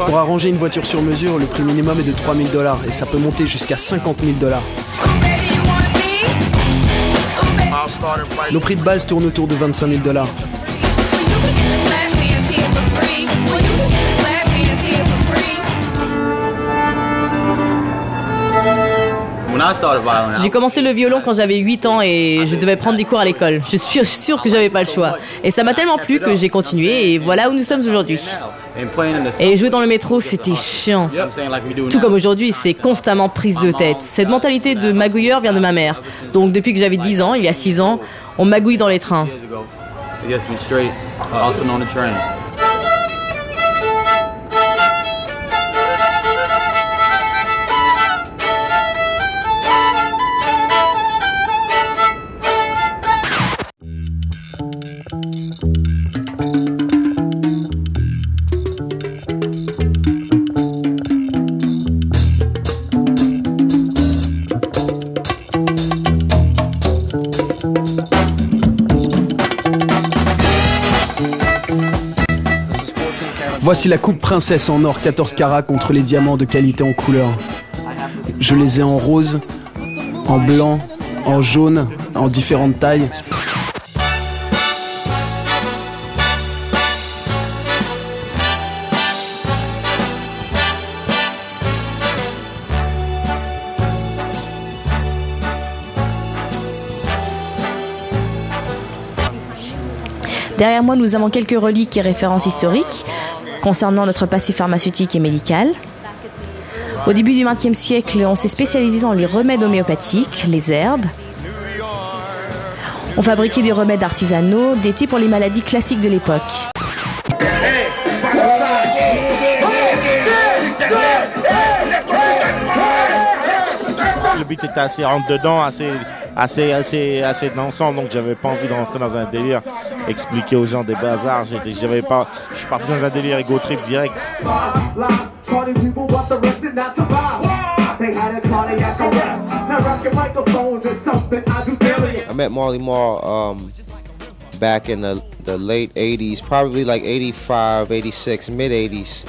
Pour arranger une voiture sur mesure, le prix minimum est de $3 000 et ça peut monter jusqu'à $50 000. Nos prix de base tournent autour de $25 000. J'ai commencé le violon quand j'avais 8 ans et je devais prendre des cours à l'école. Je suis sûre que j'avais pas le choix. Et ça m'a tellement plu que j'ai continué et voilà où nous sommes aujourd'hui. Et jouer dans le métro, c'était chiant. Tout comme aujourd'hui, c'est constamment prise de tête. Cette mentalité de magouilleur vient de ma mère. Donc depuis que j'avais 10 ans, il y a 6 ans, on magouille dans les trains. Voici la coupe princesse en or 14 carats contre les diamants de qualité en couleur. Je les ai en rose, en blanc, en jaune, en différentes tailles. Derrière moi, nous avons quelques reliques et références historiques concernant notre passé pharmaceutique et médical. Au début du XXe siècle, on s'est spécialisé dans les remèdes homéopathiques, les herbes. On fabriquait des remèdes artisanaux, des thés pour les maladies classiques de l'époque. Le beat était assez rentre-dedans, assez dansant, donc j'avais pas envie de rentrer dans un délire, expliquer aux gens des bazars. Je suis parti dans un délire ego trip direct. I met Marley Marl back in the late 80s, probably like 85, 86, mid 80s.